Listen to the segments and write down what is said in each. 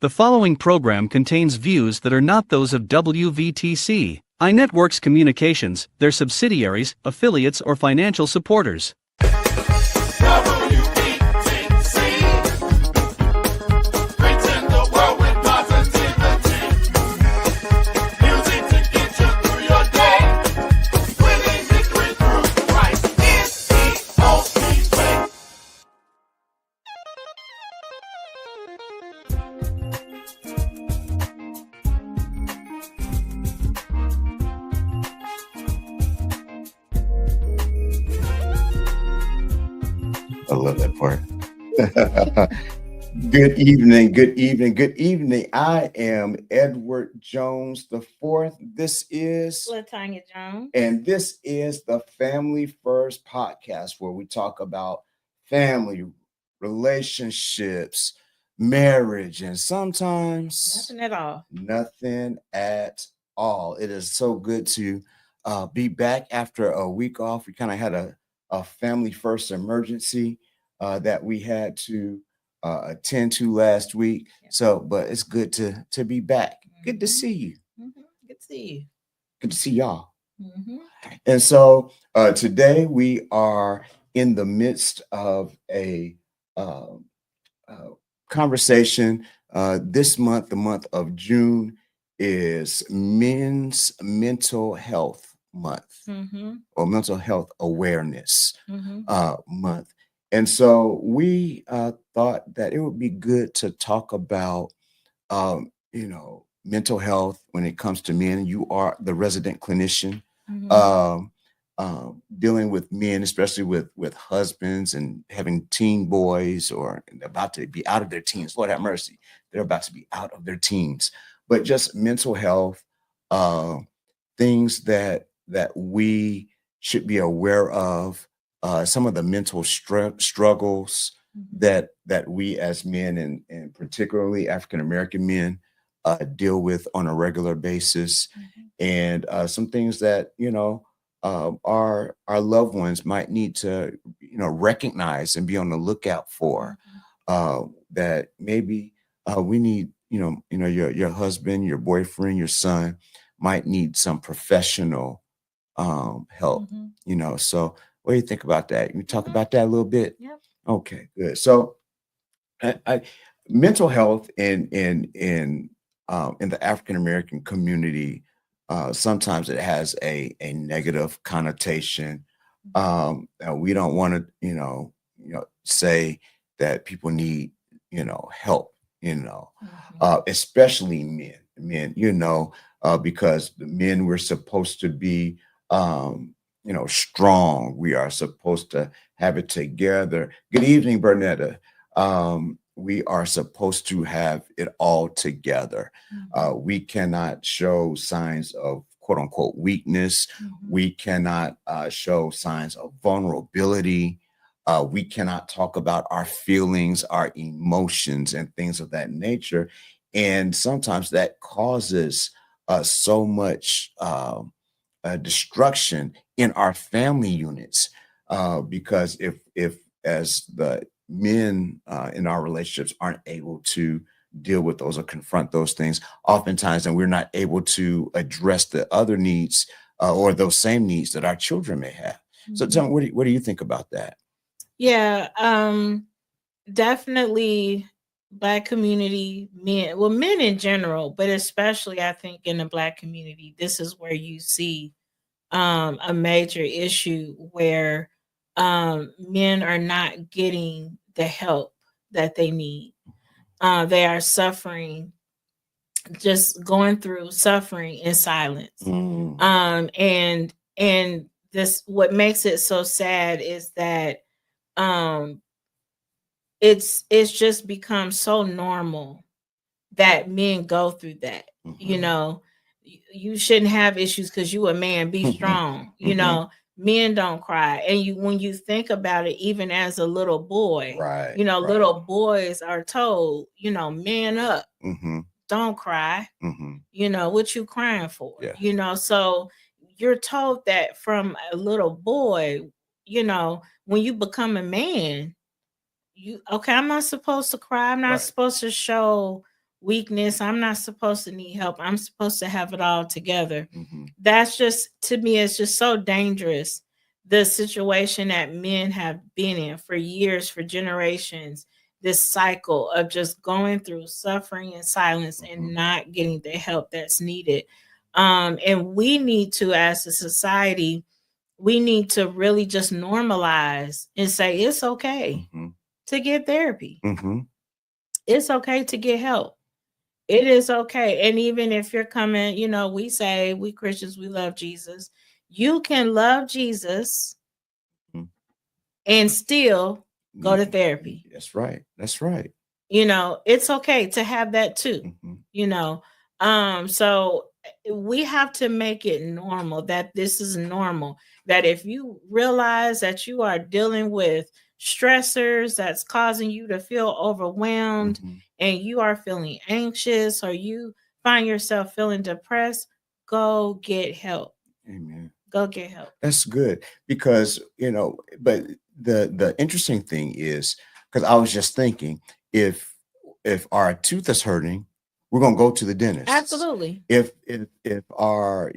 The following program contains views that are not those of WVTC, iNetworks Communications, their subsidiaries, affiliates, or financial supporters. I love that part. Good evening, good evening, good evening. I am Edward Jones the Fourth. This is Latanya Jones. And this is the Family First podcast, where we talk about family, relationships, marriage, and sometimes Nothing at all. Nothing at all. It is so good to be back after a week off. We kind of had a family first emergency that we had to attend to last week. Yeah. So, but it's good to be back. Good to see you. Good to see you. Good to see y'all. Mm-hmm. And so today we are in the midst of a conversation. This month, the month of June, is Men's Mental Health Month, or Mental Health Awareness Month. And so we thought that it would be good to talk about, mental health when it comes to men. You are the resident clinician, dealing with men, especially with husbands and having teen boys or about to be out of their teens. Lord have mercy, they're about to be out of their teens. But just mental health, things that we should be aware of, some of the mental struggles that we as men and particularly African American men deal with on a regular basis, and some things that our loved ones might need to recognize and be on the lookout for. That maybe we need your husband, your boyfriend, your son might need some professional help. So what do you think about that? You talk about that a little bit. Yep. Okay, good. So mental health in the African American community, sometimes it has a negative connotation. We don't want to say that people need help, especially men, because the men, we're supposed to be strong. We are supposed to have it together. Good evening, Bernetta. We are supposed to have it all together. We cannot show signs of quote unquote weakness. We cannot show signs of vulnerability. We cannot talk about our feelings, our emotions, and things of that nature. And sometimes that causes so much destruction in our family units, because if as the men in our relationships aren't able to deal with those or confront those things, oftentimes, and we're not able to address the other needs or those same needs that our children may have. So tell me, what do you think about that? Yeah, definitely Black community, men in general, but especially I think in the Black community, this is where you see a major issue where men are not getting the help that they need. They are suffering, just going through suffering in silence. And this, what makes it so sad is that it's just become so normal that men go through that. You shouldn't have issues because you a man, be strong. Men don't cry. And when you think about it, even as a little boy, right. Little boys are told, man up, don't cry. What you crying for? Yeah. So you're told that from a little boy, when you become a man, I'm not supposed to cry. I'm not supposed to show weakness. I'm not supposed to need help. I'm supposed to have it all together. Mm-hmm. That's just, to me, it's just so dangerous. The situation that men have been in for years, for generations, this cycle of just going through suffering and silence Mm-hmm. and not getting the help that's needed. And we need to, as a society, we need to really just normalize and say it's okay Mm-hmm. to get therapy. Mm-hmm. It's okay to get help. It is okay. And even if you're coming, we say, we Christians, we love Jesus. You can love Jesus Mm-hmm. and still go to Mm-hmm. therapy. That's right. That's right. It's okay to have that too. Mm-hmm. So we have to make it normal, that this is normal, that if you realize that you are dealing with stressors that's causing you to feel overwhelmed, Mm-hmm. and you are feeling anxious, or you find yourself feeling depressed, go get help. Amen. Go get help. That's good because, but the interesting thing is, because I was just thinking, if our tooth is hurting, we're gonna go to the dentist. Absolutely. If our,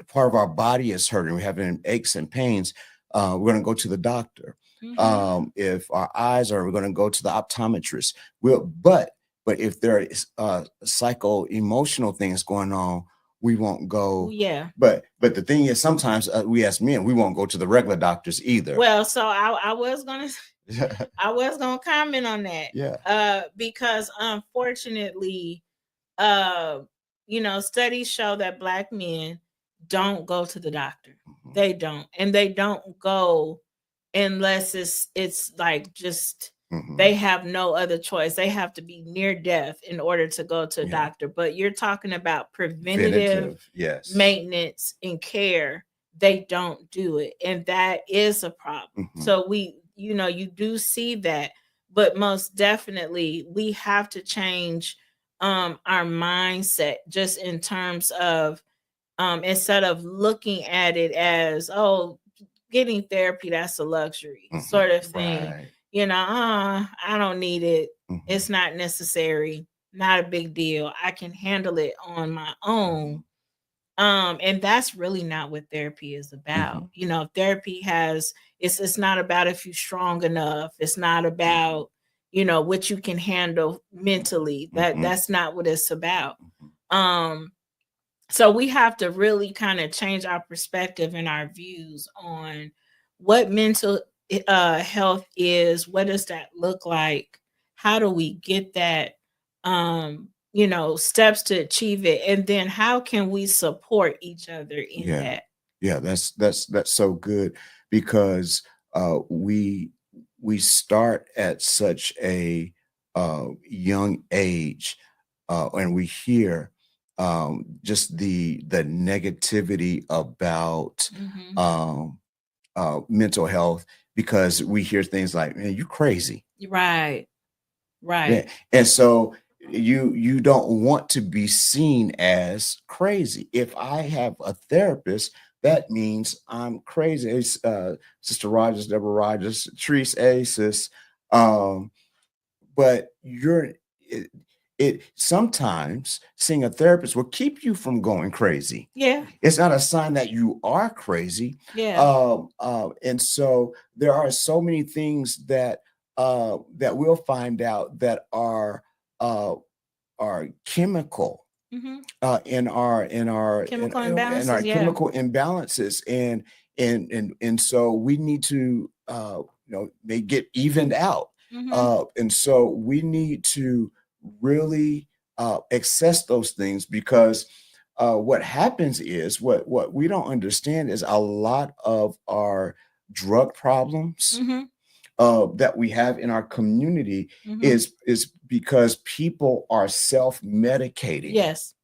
part of our body is hurting, we're having aches and pains, we're gonna go to the doctor. If our eyes are, we're gonna go to the optometrist. But if there is psycho emotional things going on, we won't go. Yeah. But the thing is, sometimes we as men, we won't go to the regular doctors either. Well, so I was gonna comment on that. Yeah. Because unfortunately, studies show that Black men don't go to the doctor. Mm-hmm. They don't, and they don't go unless it's like just they have no other choice. They have to be near death in order to go to a doctor. But you're talking about preventative yes, maintenance and care. They don't do it, and that is a problem. So you do see that, but most definitely we have to change our mindset, just in terms of instead of looking at it as, oh, getting therapy, that's a luxury sort of thing. Right. I don't need it. It's not necessary. Not a big deal. I can handle it on my own. And that's really not what therapy is about. Therapy it's not about if you're strong enough. It's not about, what you can handle mentally. That's not what it's about. So we have to really kind of change our perspective and our views on what mental health is. What does that look like? How do we get that? Steps to achieve it, and then how can we support each other in that? Yeah, that's so good, because we start at such a young age, and we hear just the negativity about mental health, because we hear things like, man, you crazy. Right. Yeah. And so you don't want to be seen as crazy. If I have a therapist, that means I'm crazy. It's, Sister Rogers, Deborah Rogers, Treese Aces. But it sometimes seeing a therapist will keep you from going crazy. Yeah. It's not a sign that you are crazy. Yeah. And so there are so many things that we'll find out that are chemical in our chemical imbalances, chemical imbalances, and so we need to they get evened out. And so we need to really access those things, because what happens is, what we don't understand is, a lot of our drug problems that we have in our community is because people are self-medicating. Yes.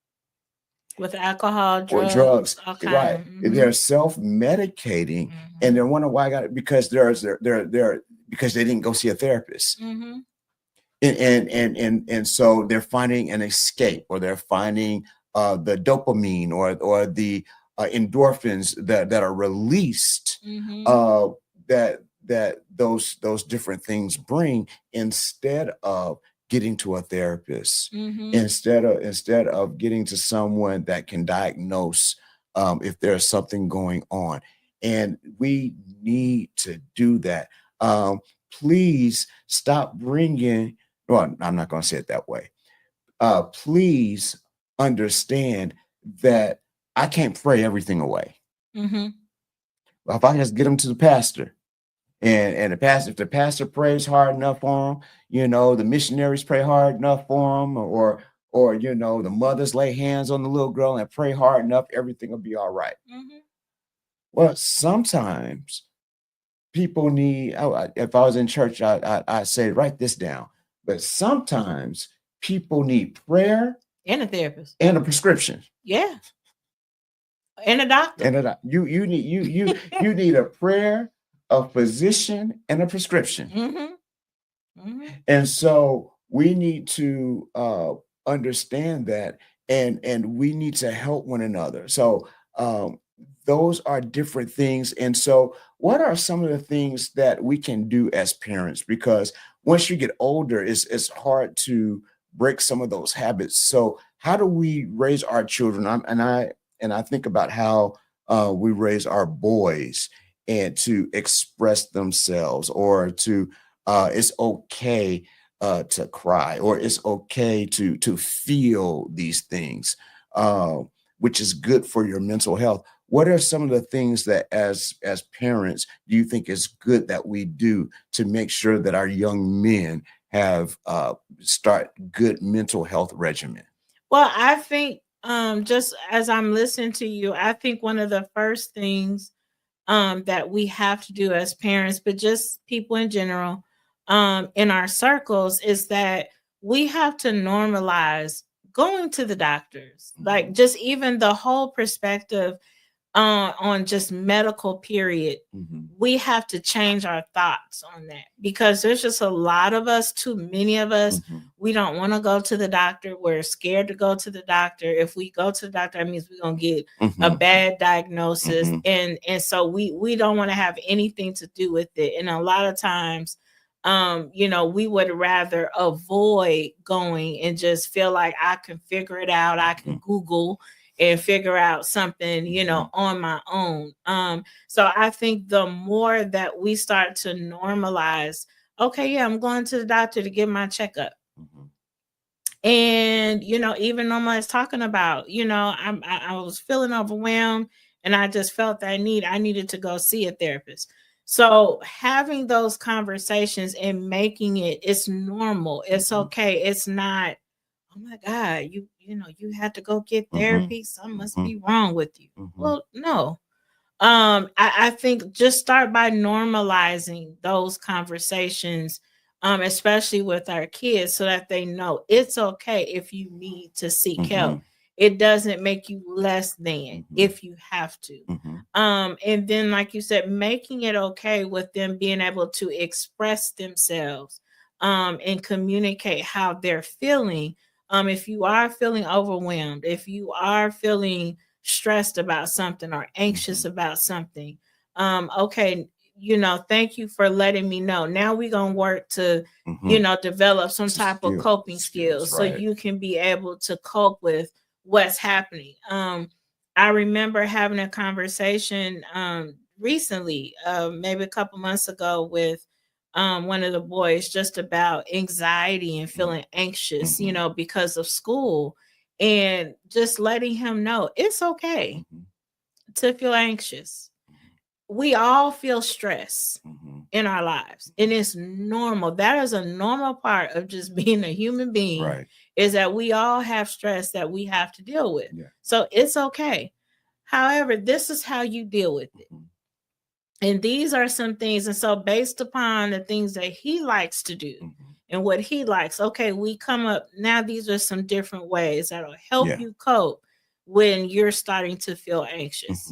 With alcohol, or drugs, all right? They're self-medicating, and they're wondering why I got it, because because they didn't go see a therapist. And so they're finding an escape, or they're finding the dopamine or the endorphins that are released, that those different things bring, instead of getting to a therapist Mm-hmm. instead of getting to someone that can diagnose if there's something going on. And we need to do that. Please stop bringing, well, I'm not going to say it that way. Please understand that I can't pray everything away. Mm-hmm. If I just get them to the pastor, and the pastor, if the pastor prays hard enough for them, the missionaries pray hard enough for them, or the mothers lay hands on the little girl and pray hard enough, everything will be all right. Mm-hmm. Well, sometimes people need. If I was in church, I'd say write this down. But sometimes people need prayer And a therapist. and a prescription. Yeah. And a doctor. And you need a prayer, a physician, and a prescription. Mm-hmm. Mm-hmm. And so we need to understand that, and we need to help one another. So those are different things. And so, what are some of the things that we can do as parents? Because once you get older, it's hard to break some of those habits. So, how do we raise our children? And I think about how we raise our boys and to express themselves, or to it's okay to cry, or it's okay to feel these things, which is good for your mental health. What are some of the things that, as parents, do you think is good that we do to make sure that our young men have start good mental health regimen? Well, I think just as I'm listening to you, I think one of the first things that we have to do as parents, but just people in general, in our circles, is that we have to normalize going to the doctors. Like, just even the whole perspective on just medical period, we have to change our thoughts on that, because there's just a lot of us, too many of us, we don't want to go to the doctor. We're scared to go to the doctor. If we go to the doctor, that means we're gonna get a bad diagnosis, and so we don't want to have anything to do with it. And a lot of times, we would rather avoid going and just feel like I can figure it out. I can Google and figure out something, on my own. So I think the more that we start to normalize, okay, yeah, I'm going to the doctor to get my checkup. And, even normalize talking about, I was feeling overwhelmed, and I just felt that I needed to go see a therapist. So having those conversations and making it's normal. It's okay. It's not, oh my God, you had to go get therapy. Something must be wrong with you. Well, no. I think just start by normalizing those conversations, especially with our kids, so that they know it's okay if you need to seek help. It doesn't make you less than if you have to. And then, like you said, making it okay with them being able to express themselves, and communicate how they're feeling. If you are feeling overwhelmed, if you are feeling stressed about something or anxious about something, okay, thank you for letting me know. Now we're gonna work to develop some type of coping skills, so you can be able to cope with what's happening. I remember having a conversation recently, maybe a couple months ago, with one of the boys, just about anxiety and feeling anxious, because of school, and just letting him know it's okay to feel anxious. We all feel stress in our lives, and it's normal. That is a normal part of just being a human being, Right. is that we all have stress that we have to deal with. Yeah. So it's okay. However, this is how you deal with it. And these are some things. And so, based upon the things that he likes to do and what he likes, okay, we come up now. These are some different ways that'll help you cope when you're starting to feel anxious.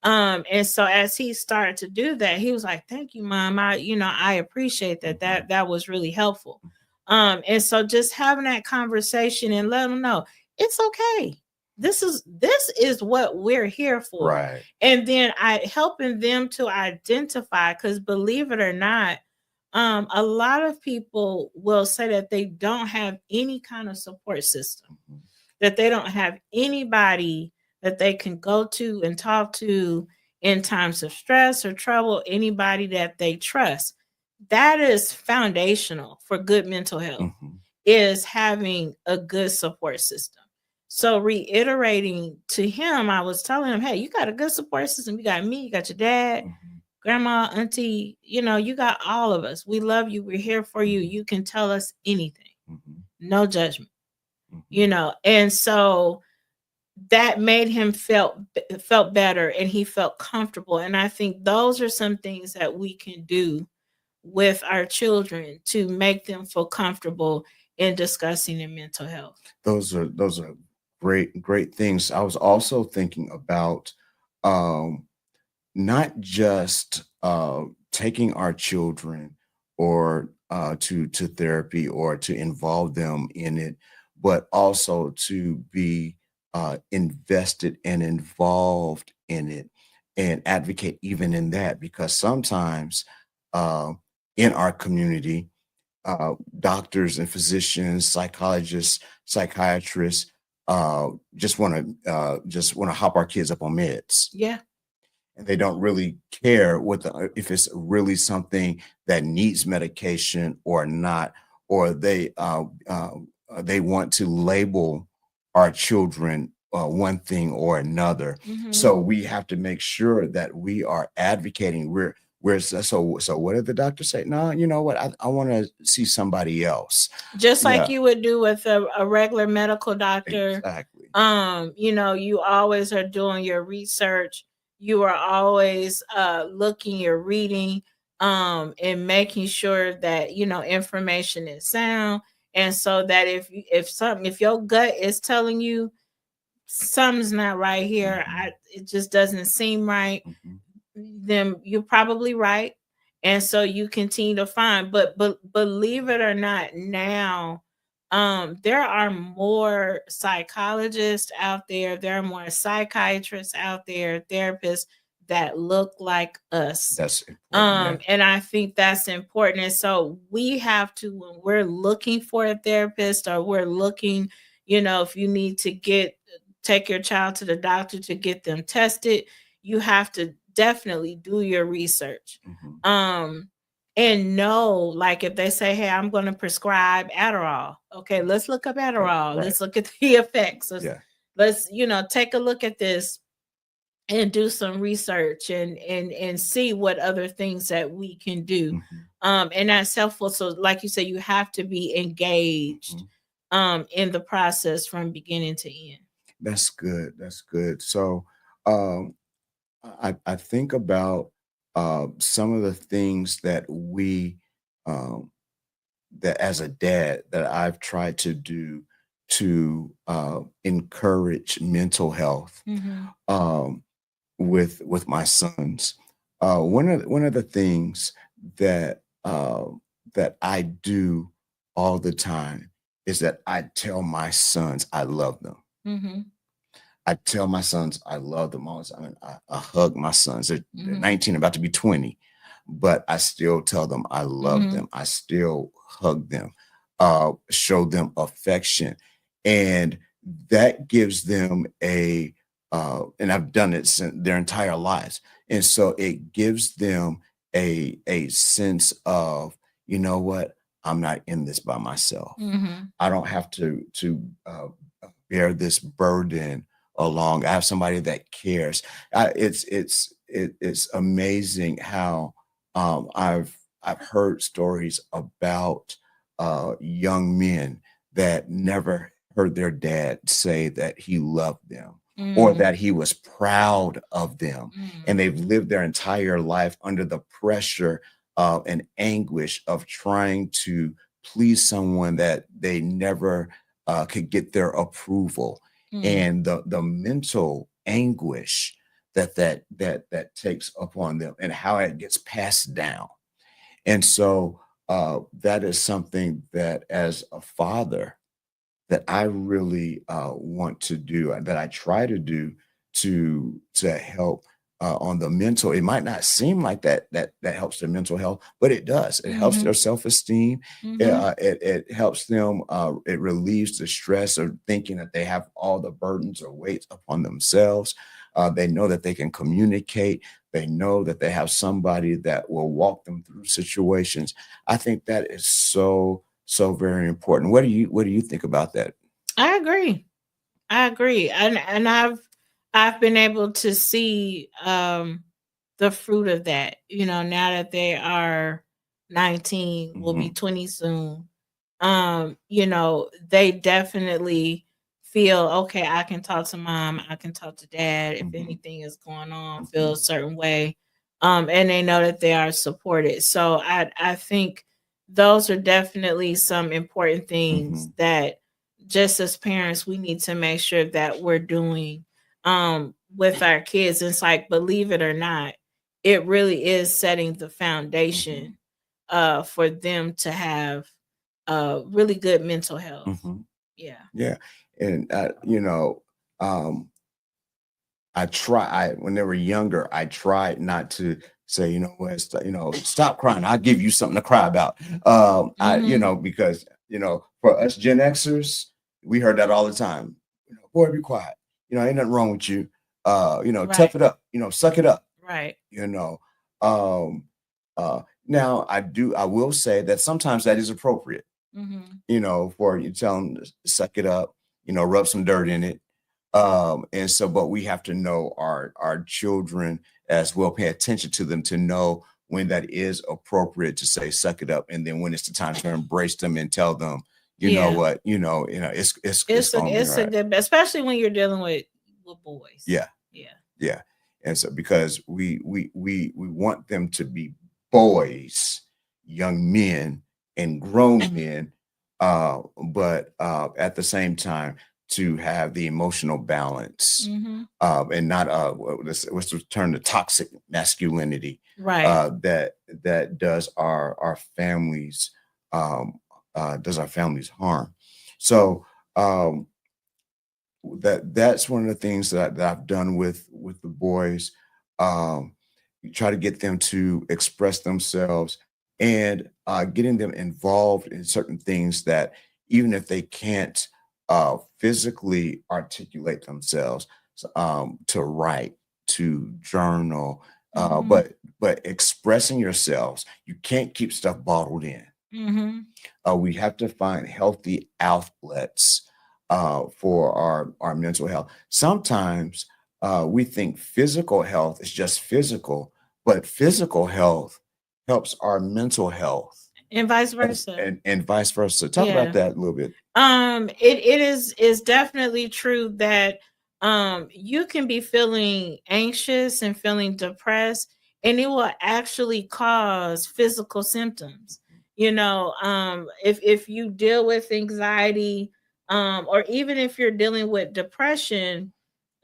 And so, as he started to do that, he was like, "Thank you, Mom. I appreciate that. That was really helpful." And so, just having that conversation and let them know it's okay. This is what we're here for. Right. And then helping them to identify, because believe it or not, A lot of people will say that they don't have any kind of support system, Mhm. that they don't have anybody that they can go to and talk to in times of stress or trouble, anybody that they trust. That is foundational for good mental health, Mhm. is having a good support system. So reiterating to him, I was telling him, hey, you got a good support system. You got me, you got your dad, Mhm. grandma, auntie, you got all of us. We love you. We're here for you. Mhm. You can tell us anything. Mhm. No judgment. Mhm. And so that made him felt better, and he felt comfortable. And I think those are some things that we can do with our children to make them feel comfortable in discussing their mental health. Those are great things. I was also thinking about um, not just taking our children or to therapy or to involve them in it, but also to be invested and involved in it and advocate even in that, because sometimes uh, in our community, doctors and physicians, psychologists, psychiatrists just want to hop our kids up on meds, Yeah. and they don't really care if it's really something that needs medication or not, or they want to label our children one thing or another. Hmm. So we have to make sure that we are advocating. So what did the doctor say? No, you know what? I want to see somebody else. Just like Yeah, you would do with a regular medical doctor. exactly. You always are doing your research. You are always looking, you're reading, and making sure that information is sound. And so that if your gut is telling you something's not right here, Mhm, it just doesn't seem right, mhm, then you're probably right. And so you continue to find, but believe it or not, now there are more psychologists out there, there are more psychiatrists out there, therapists that look like us. that's important. Yeah. And I think that's important. And so we have to, when we're looking for a therapist, or we're looking, if you need to take your child to the doctor to get them tested, you have to definitely do your research. Mhm. Um, and know, like, if they say, hey, I'm going to prescribe Adderall. Okay, let's look up Right, Adderall. right. Let's look at the effects. Yeah. Let's take a look at this and do some research, and see what other things that we can do. Mhm, And that's helpful. So like you said, you have to be engaged mhm. in the process from beginning to end. That's good. That's good. So, um, I think about some of the things um, that as a dad that I've tried to do to encourage mental health Mhm. um, with my sons. One of the things that that I do all the time is that I tell my sons I love them. Mhm. I tell my sons I love them all the time. I mean, I hug my sons. They're Mhm. 19, about to be 20, but I still tell them I love Mhm. them. I still hug them, show them affection, and that gives them and I've done it since their entire lives, and so it gives them a sense of, you know what, I'm not in this by myself. Mhm. I don't have to bear this burden along. I have somebody that cares. It's amazing how I've heard stories about young men that never heard their dad say that he loved them or Mm. that he was proud of them, and Mm. they've lived their entire life under the pressure and anguish of trying to please someone that they never could get their approval, Mm. and the mental anguish that takes upon them and how it gets passed down. And so that is something that as a father that I really want to do, that I try to do to help on the mental. It might not seem like that helps their mental health, but it does. It helps their self-esteem. It helps them. It relieves the stress of thinking that they have all the burdens or weights upon themselves. They know that they can communicate. They know that they have somebody that will walk them through situations. I think that is so very important. What do you think about that? I agree. I agree. And I've been able to see the fruit of that. Now that they are 19, will be Hmm. 20 soon. They definitely feel okay, I can talk to mom, I can talk to dad if Hmm. anything is going on, feel a Hmm. certain way. And they know that they are supported. So I think those are definitely some important things Hmm. that just as parents we need to make sure that we're doing with our kids. It's like, believe it or not, it really is setting the Hmm. foundation for them to have really good mental health. Hmm. Yeah. Yeah, and um, when they were younger, I tried not to say, what, stop crying. I'll give you something to cry about. Mhm. Because for us Gen Xers, we heard that all the time. Boy, be quiet. Ain't nothing wrong with you. Right. Tough it up. Suck it up. Right. You know. Um, Now I will say that sometimes that is appropriate. Mhm. For you tell them to suck it up. Rub some dirt in it. And so, but we have to know our children as well, pay attention to them to know when that is appropriate to say suck it up, and then when it's the time to embrace them and tell them, you know Yeah. what, it's gonna be all It's a right. good, especially when you're dealing with boys. Yeah, Yeah. yeah. And so because we want them to be boys, young men, and grown men, but at the same time to have the emotional balance, Mhm. and not what's the term, the toxic masculinity, Right. that does our families harm. So um, that's one of the things that I've done with the boys. You try to get them to express themselves, and getting them involved in certain things that even if they can't physically articulate themselves, to write, to journal, Mhm. but expressing yourselves. You can't keep stuff bottled in. Mhm. We have to find healthy outlets for our mental health. Sometimes we think physical health is just physical, but physical health helps our mental health, And vice and, versa. and, and vice versa. Talk about Yeah. that a little bit. It is definitely true that you can be feeling anxious and feeling depressed, and it will actually cause physical symptoms. If you deal with anxiety, or even if you're dealing with depression,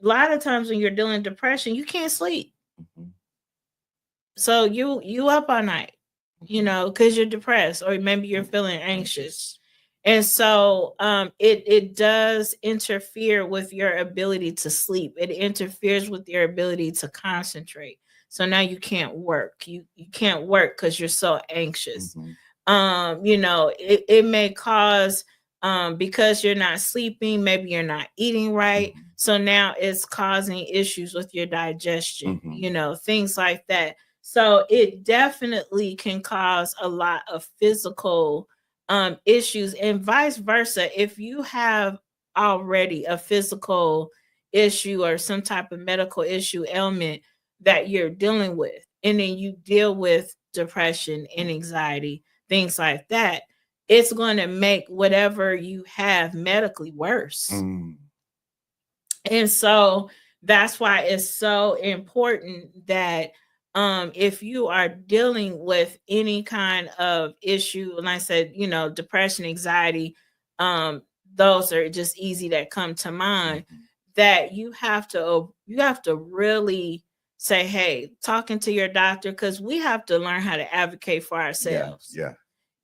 a lot of times when you're dealing with depression, you can't sleep. Mhm. So you up all night, Mhm. because you're depressed or maybe you're Mhm. feeling anxious. Anxious. And so it does interfere with your ability to sleep. It interferes with your ability to concentrate. So now you can't work. You can't work because you're so anxious. Mhm. It may cause because you're not sleeping, maybe you're not eating right. Mhm. So now it's causing issues with your digestion, Mhm. things like that. So it definitely can cause a lot of physical issues, and vice versa. If you have already a physical issue or some type of medical issue, ailment that you're dealing with, and then you deal with depression and anxiety, things like that, it's going to make whatever you have medically worse. Mm. And so that's why it's so important that if you are dealing with any kind of issue, and I said, depression, anxiety, um, those are just easy that come to mind, Mhm. that you have to really say, hey, talking to your doctor, because we have to learn how to advocate for Yeah, ourselves. yeah.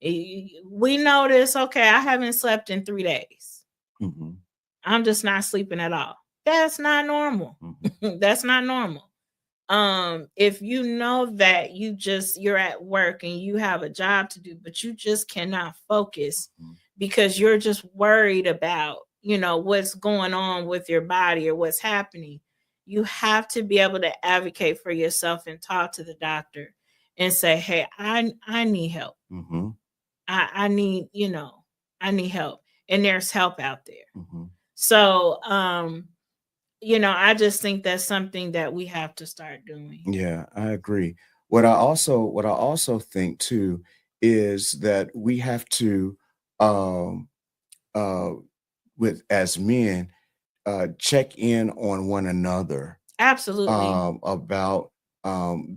We notice, okay, I haven't slept in 3 days. Mhm. I'm just not sleeping at all. That's not normal. Mhm. That's not normal. If you know that you're at work and you have a job to do, but you just cannot focus Mhm. because you're just worried about, what's going on with your body or what's happening, you have to be able to advocate for yourself and talk to the doctor and say, hey, I need help. Mhm. I need, I need help. And there's help out there. Mhm. So I just think that's something that we have to start doing. Yeah, I agree. What I also think too is that we have to, um uh with as men, check in on one another, Absolutely. about,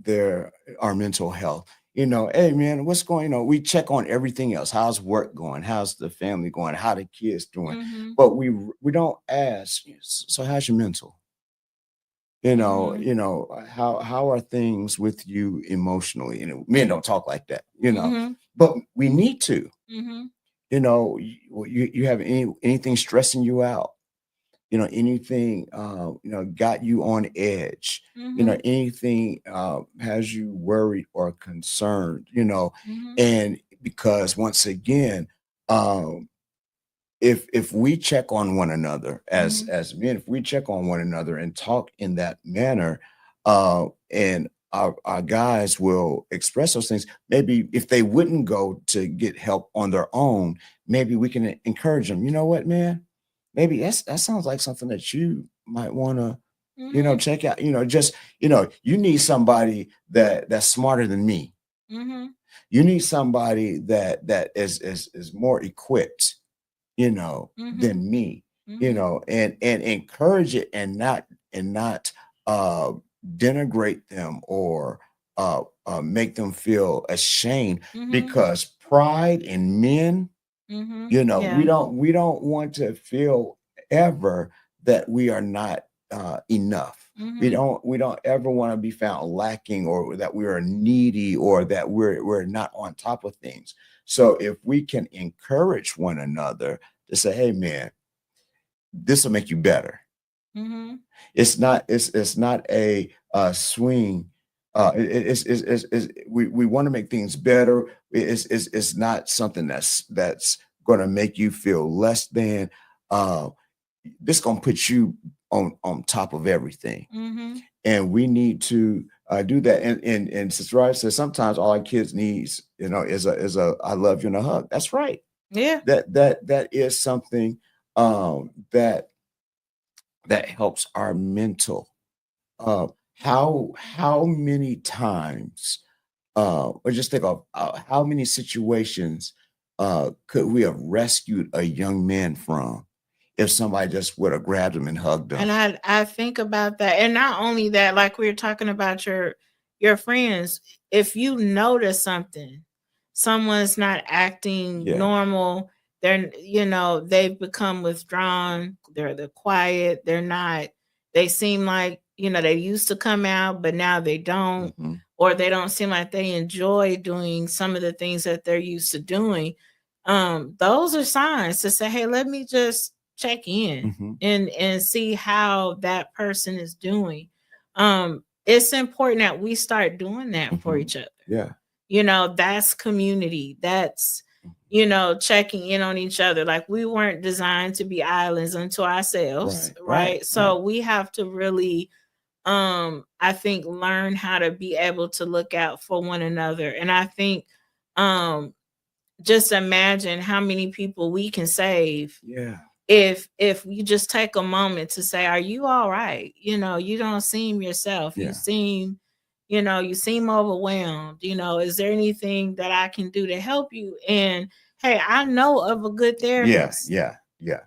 their our mental health. Hey man, what's going on? We check on everything else. How's work going? How's the family going? How the kids doing? Mhm. But we don't ask, so how's your mental? Mhm. How are things with you emotionally? Men don't talk like that. Mhm. But we need to. Mhm. You have anything stressing you out? Anything got you on edge? Mhm. Anything has you worried or concerned? Mhm. And because once again, um, if we check on one another Mhm. as men, if we check on one another and talk in that manner, and our guys will express those things. Maybe if they wouldn't go to get help on their own, maybe we can encourage them. You know what, man? Maybe that sounds like something that you might want to, Mhm. check out. Just you need somebody that's smarter than me. Mhm. You need somebody that is more equipped, Mhm. than me, Mhm. and encourage it, and not uh denigrate them, or make them feel ashamed, Mhm. because pride in men, Mhm. we Yeah. don't want to feel ever that we are not enough. We Mhm. don't we don't ever want to be found lacking, or that we are needy, or that we're not on top of things. So if we can encourage one another to say, hey man, this will make you better. Mhm. It's not a swing. We want to make things better. It's not something that's going to make you feel less than. Uh, this going to put you on top of everything, Mhm. and we need to do that. And Sister Rice says sometimes all our kids needs, is a I love you and a hug. That's right. Yeah. That is something, that helps our mental. uh, how many times, or just think of, how many situations could we have rescued a young man from if somebody just would have grabbed him and hugged him? And I think about that. And not only that, like we were talking about your friends, if you notice something, someone's not acting Yeah. normal, they've become withdrawn, they're quiet, they seem like, they used to come out, but now they don't, Hmm. or they don't seem like they enjoy doing some of the things that they're used to doing. Those are signs to say, hey, let me just check in Hmm. and see how that person is doing. It's important that we start doing that for Hmm. each other. Yeah. That's community. That's checking in on each other. Like, we weren't designed to be islands unto ourselves, Right. Right. right? Right. So we have to really, I think, learn how to be able to look out for one another. And I think, um just imagine how many people we can save Yeah. if you just take a moment to say, are you all right? You don't seem yourself. You Yeah. seem, you seem overwhelmed. Is there anything that I can do to help you? And hey, I know of a good Yeah. therapist. Yeah. Yeah.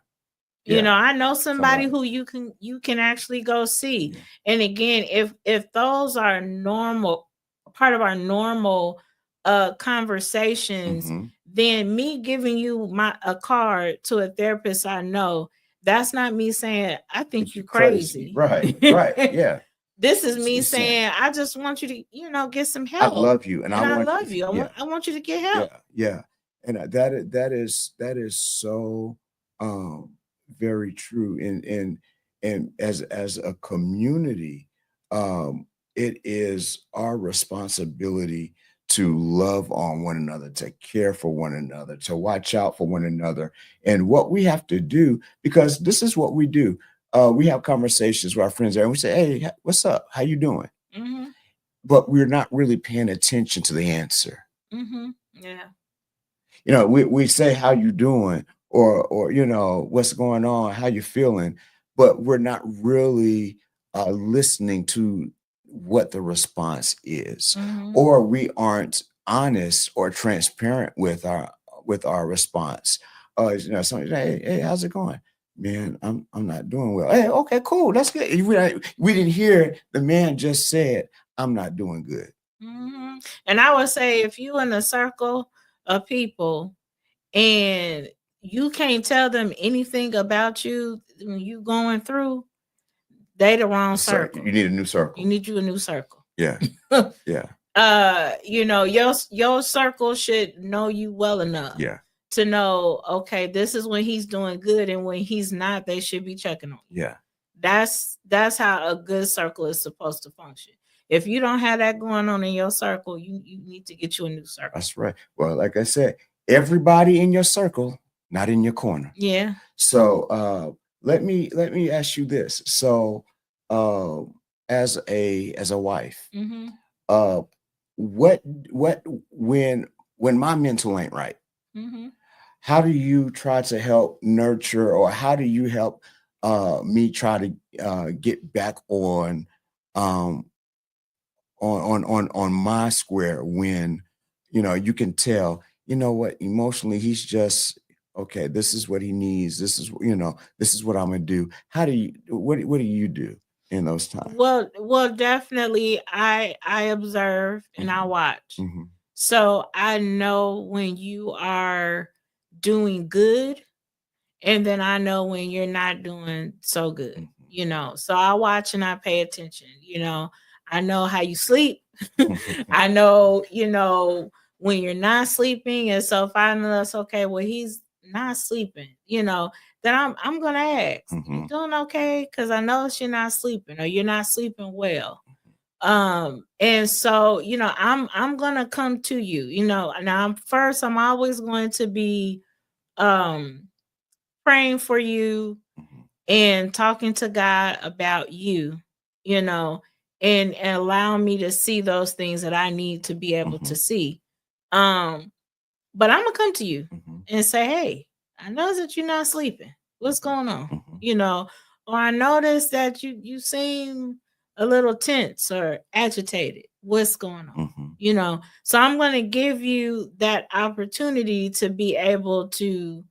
Yeah. I know somebody Somebody. who you can actually go see. Yeah. And again, if those are normal, part of our normal conversations, Hmm. then me giving you my a card to a therapist I know, that's not me saying I think Think you you crazy? crazy. Right. Right. Yeah. This is It's me me saying, saying I just want you to, get some I help. love you, and I And I want you love to. you. I Yeah. want I want you to get help. Yeah, yeah, and that is so, very true. And as a community, um, it is our responsibility to love on one another, to care for one another, to watch out for one another. And what we have to do, because this is what we do. We have conversations with our friends there and we say, hey, what's up? How you doing? Mm-hmm. But we're not really paying attention to the answer. Mm-hmm. Yeah. We say how you doing, or what's going on, how you feeling, but we're not really listening to what the response is, Mm-hmm. or we aren't honest or transparent with our response. Somebody say, hey, how's it going? Man, I'm not doing well. Hey, okay, cool, that's good. We didn't hear the man just said, I'm not doing good. Mm-hmm. And I would say if you in a circle of people and you can't tell them anything about you when you going through, they the wrong circle. You need a new circle. You need you a new circle. Yeah. Yeah. Your circle should know you well enough. Yeah. To know, okay, this is when he's doing good, and when he's not, they should be checking on you. Yeah. That's how a good circle is supposed to function. If you don't have that going on in your circle, you need to get you a new circle. That's right. Well, like I said, everybody in your circle, not in your corner. Yeah. So let me ask you this. So as a wife, Mm-hmm. what when my mental ain't right, Mm-hmm. how do you try to help nurture, or how do you help me try to get back on my square when you can tell, what, emotionally he's just okay, this is what he needs, this is what I'm gonna do. What do you do in those times? Well, definitely I observe and I watch. Mm-hmm. So I know when you are doing good, and then I know when you're not doing so good. Mm-hmm. So I watch and I pay attention. I know how you sleep. I know, when you're not sleeping. And so if I know that's okay, well, he's not sleeping, then I'm gonna ask, Mm-hmm. you doing okay? Because I know you're not sleeping, or you're not sleeping well. And so, I'm gonna come to you, now I'm always going to be praying for you and talking to God about you, and allowing me to see those things that I need to be able to see. But I'm gonna come to you and say, hey, I know that you're not sleeping. What's going on? Or I noticed that you seem a little tense or agitated. What's going on? So I'm gonna give you that opportunity to be able to,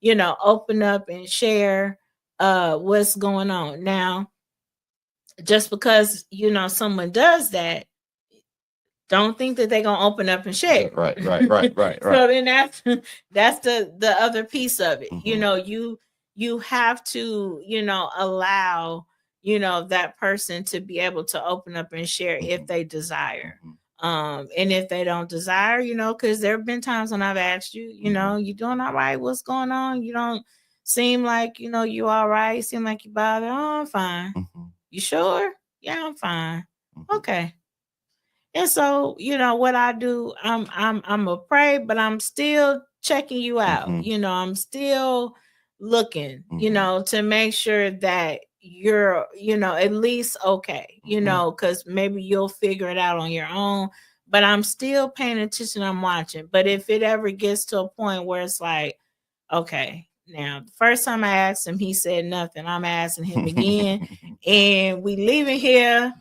open up and share what's going on. Now, just because someone does that, don't think that they're gonna open up and share. Right. So then that's the other piece of it. You have to, allow, that person to be able to open up and share if they desire. And if they don't desire, because there have been times when I've asked you, you doing all right? What's going on? You don't seem like, you all right. Seem like you bothered. Oh, I'm fine. You sure? Yeah, I'm fine. Okay. And so, what I do, I'm a pray, but I'm still checking you out. I'm still looking, to make sure that you're, at least okay, because maybe you'll figure it out on your own. But I'm still paying attention, I'm watching. But if it ever gets to a point where it's like, okay, now the first time I asked him, he said nothing. I'm asking him again, and we leaving here.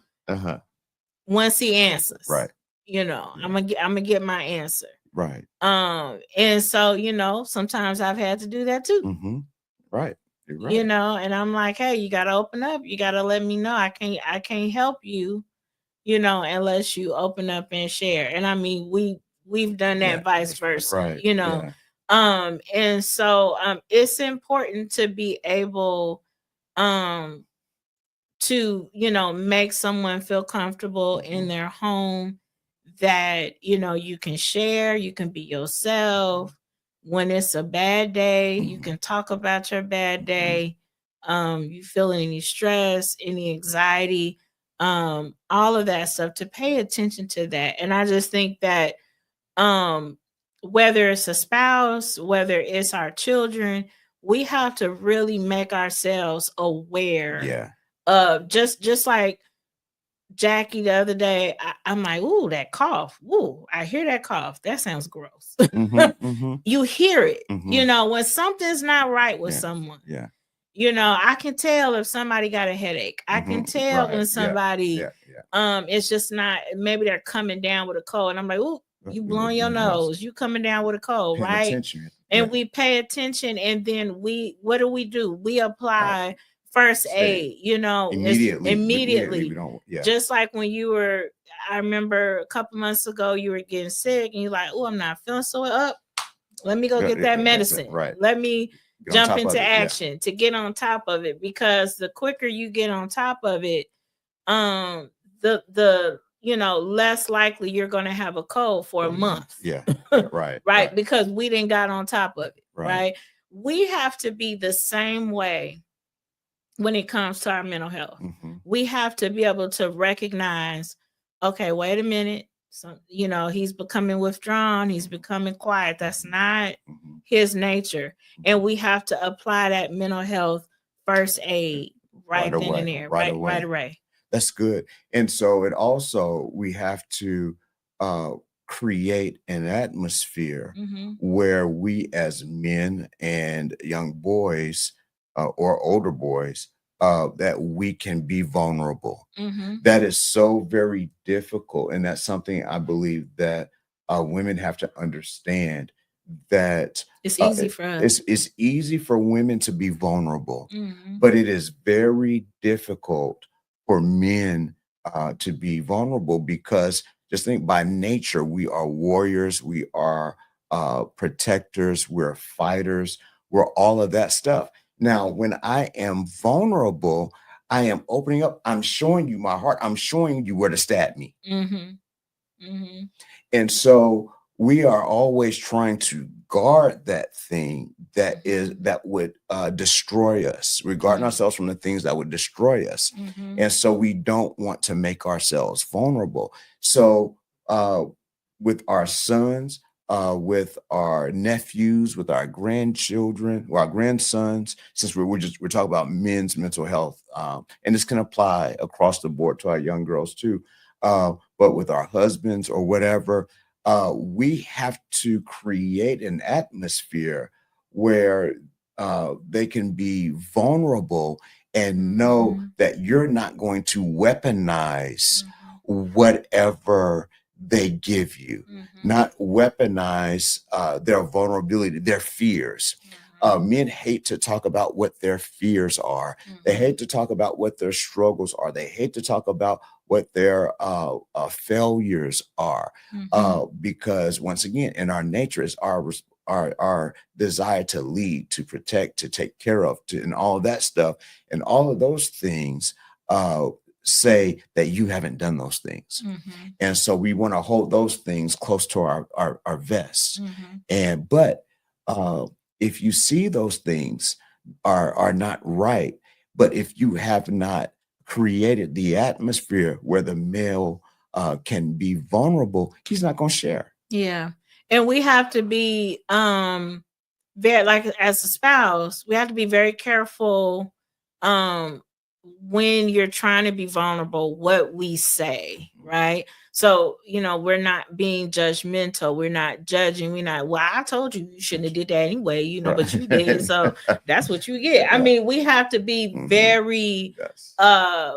Once he answers, right, I'm gonna get my answer, right. And so sometimes I've had to do that too. Right. You're right. And I'm like, hey, you gotta open up, you gotta let me know. I can't help you, unless you open up and share. And I mean, we've done that, vice versa, right. And so it's important to be able to make someone feel comfortable in their home, that you can share, you can be yourself. When it's a bad day, you can talk about your bad day. You feel any stress, any anxiety, all of that stuff, to pay attention to that. And I just think that um whether it's a spouse, whether it's our children, we have to really make ourselves aware Yeah. of just like Jackie the other day. I'm like, ooh, that cough. Ooh, I hear that cough. That sounds gross. Mm-hmm. You hear it. Mm-hmm. When something's not right with Yeah. someone. Yeah. I can tell if somebody got a headache. I can tell Right. when somebody Yeah. it's just not, maybe they're coming down with a cold. And I'm like, ooh, you blowing your nose, you coming down with a cold, Paying right? attention. And we pay attention, and then what do? We apply first aid, immediately. We don't. Yeah. Just like when you were, I remember a couple months ago, you were getting sick and you're like, oh, I'm not feeling so up. Let me go get that medicine. Right. Let me jump into action Yeah. to get on top of it, because the quicker you get on top of it, the less likely you're going to have a cold for a month. Yeah. Right. Right. Because we didn't got on top of it. Right. We have to be the same way when it comes to our mental health. We have to be able to recognize, okay, wait a minute. So, he's becoming withdrawn. He's becoming quiet. That's not his nature. And we have to apply that mental health first aid right then and there, right away. That's good. And so we have to create an atmosphere where we as men and young boys or older boys, that we can be vulnerable. That is so very difficult. And that's something I believe that women have to understand, that it's easy for us. It's easy for women to be vulnerable, but it is very difficult for men to be vulnerable, because just think, by nature, we are warriors, we are protectors, we're fighters, we're all of that stuff. Now, when I am vulnerable, I am opening up, I'm showing you my heart, I'm showing you where to stab me. And so we are always trying to guard that thing that would destroy us. We're guarding ourselves from the things that would destroy us. And so we don't want to make ourselves vulnerable. So with our sons, with our nephews, with our grandchildren, or our grandsons, since we're talking about men's mental health, and this can apply across the board to our young girls too, but with our husbands or whatever, we have to create an atmosphere where they can be vulnerable and know that you're not going to weaponize whatever they give you, not weaponize their vulnerability, their fears. Men hate to talk about what their fears are. They hate to talk about what their struggles are. They hate to talk about what their failures are, because once again, in our nature is our desire to lead, to protect, to take care of, and all of that stuff. And all of those things say that you haven't done those things. And so we want to hold those things close to our vest. But if you see those things are not right, but if you have not created the atmosphere where the male can be vulnerable, he's not going to share. Yeah. And we have to be very, like, as a spouse, we have to be very careful when you're trying to be vulnerable, what we say, right? So, we're not being judgmental. We're not judging. We're not, well, I told you shouldn't have did that anyway, but you did. So that's what you get. I mean, we have to be very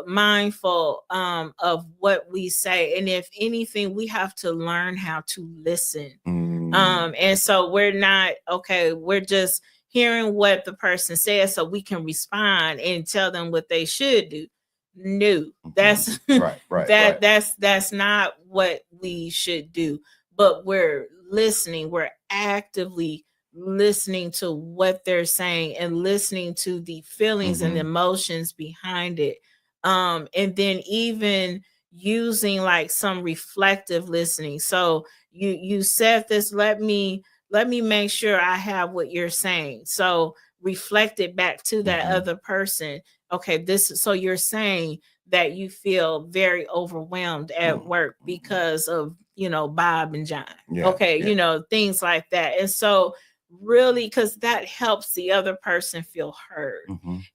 mindful of what we say. And if anything, we have to learn how to listen. And so we're not, we're just hearing what the person says so we can respond and tell them what they should do. No, that's that's not what we should do. But we're listening. We're actively listening to what they're saying and listening to the feelings and emotions behind it. And then even using like some reflective listening. So you said this, let me make sure I have what you're saying. So reflect it back to that other person. Okay, so you're saying that you feel very overwhelmed at work because of, Bob and John. Okay. Things like that. And so really, because that helps the other person feel heard.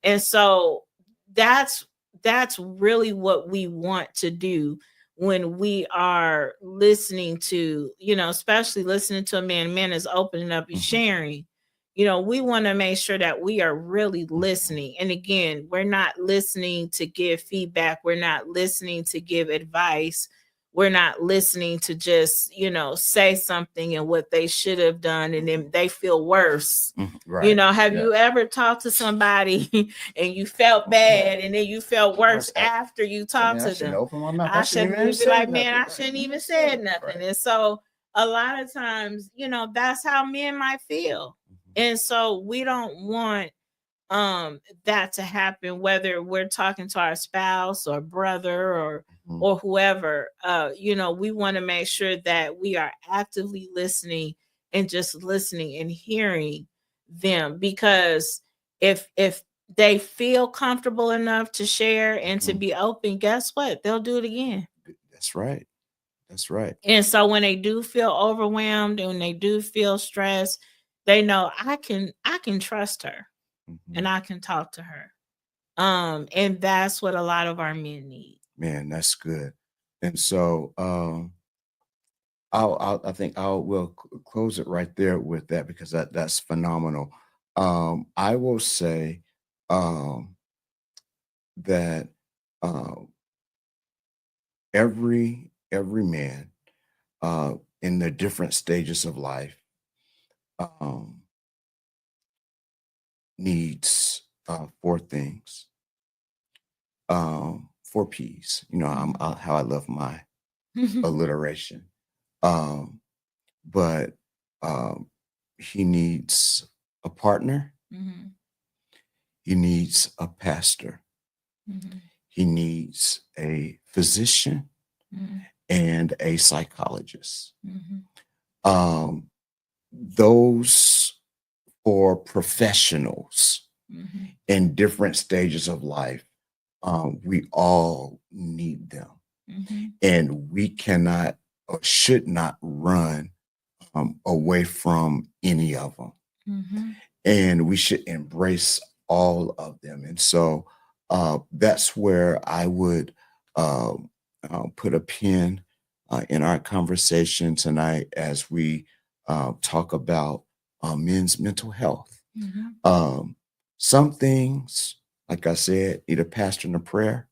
And so that's really what we want to do when we are listening to, especially listening to a man is opening up and sharing. We want to make sure that we are really listening. And again, we're not listening to give feedback. We're not listening to give advice. We're not listening to just, say something and what they should have done, and then they feel worse. Right. Have you ever talked to somebody and you felt bad and then you felt worse after you talked to them? I shouldn't even be like, man, I shouldn't even said nothing. Right. And so a lot of times, that's how men might feel. And so we don't want that to happen, whether we're talking to our spouse or brother or whoever. We want to make sure that we are actively listening and just listening and hearing them, because if they feel comfortable enough to share and to be open, guess what? They'll do it again. That's right. And so when they do feel overwhelmed and when they do feel stressed, they know I can trust her and I can talk to her. And that's what a lot of our men need. Man, that's good. And so I think we'll close it right there with that, because that's phenomenal. I will say that every man in the different stages of life needs 4 things, 4 P's. How I love my alliteration. But he needs a partner. He needs a pastor. He needs a physician and a psychologist. Those 4 professionals in different stages of life, we all need them. And we cannot or should not run away from any of them. And we should embrace all of them. And so that's where I would put a pin in our conversation tonight as we talk about men's mental health. Some things, like I said, need a pastor and a prayer.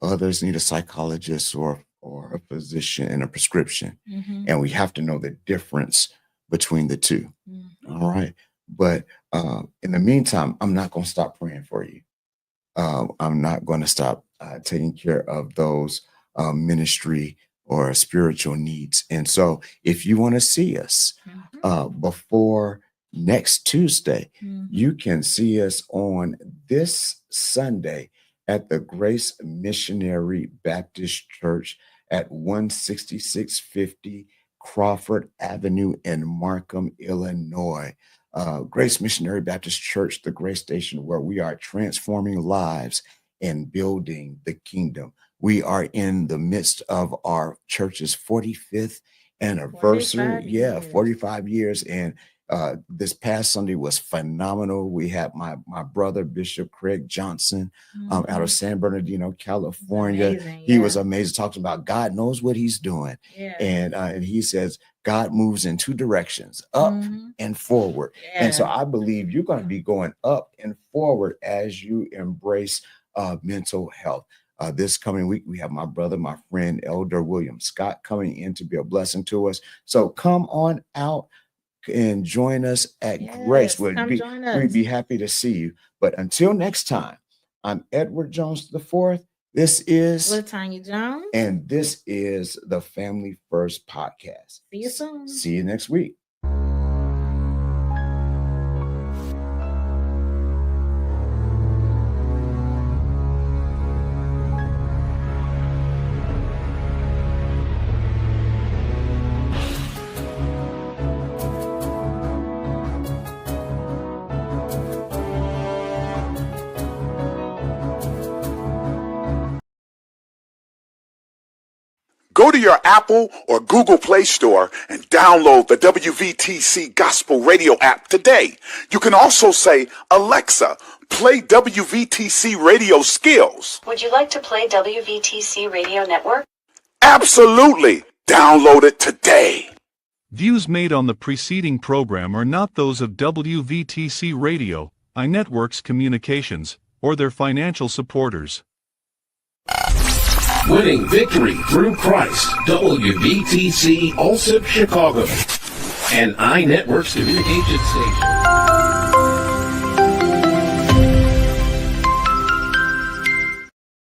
Others need a psychologist or a physician and a prescription. And we have to know the difference between the two. All right. But in the meantime, I'm not going to stop praying for you. I'm not going to stop taking care of those ministry or spiritual needs. And so if you want to see us before next Tuesday, you can see us on this Sunday at the Grace Missionary Baptist Church at 16650 Crawford Avenue in Markham, Illinois. Grace Missionary Baptist Church, the Grace Station, where we are transforming lives and building the kingdom. We are in the midst of our church's 45th anniversary. 45 years. And this past Sunday was phenomenal. We had my brother, Bishop Craig Johnson, out of San Bernardino, California. He was amazing, talking about God knows what he's doing. And he says, God moves in 2 directions, up and forward. And so I believe you're going to be going up and forward as you embrace mental health. This coming week, we have my brother, my friend, Elder William Scott, coming in to be a blessing to us. So come on out and join us at Grace. We'd be happy to see you. But until next time, I'm Edward Jones IV. This is Latanya Jones. And this is the Family First podcast. See you soon. See you next week. Go to your Apple or Google Play Store and download the WVTC Gospel Radio app today. You can also say, Alexa, play WVTC Radio Skills. Would you like to play WVTC Radio Network? Absolutely. Download it today. Views made on the preceding program are not those of WVTC Radio, iNetworks Communications, or their financial supporters. Winning victory through Christ, WVTC Allsip Chicago, and iNetworks Communications Station.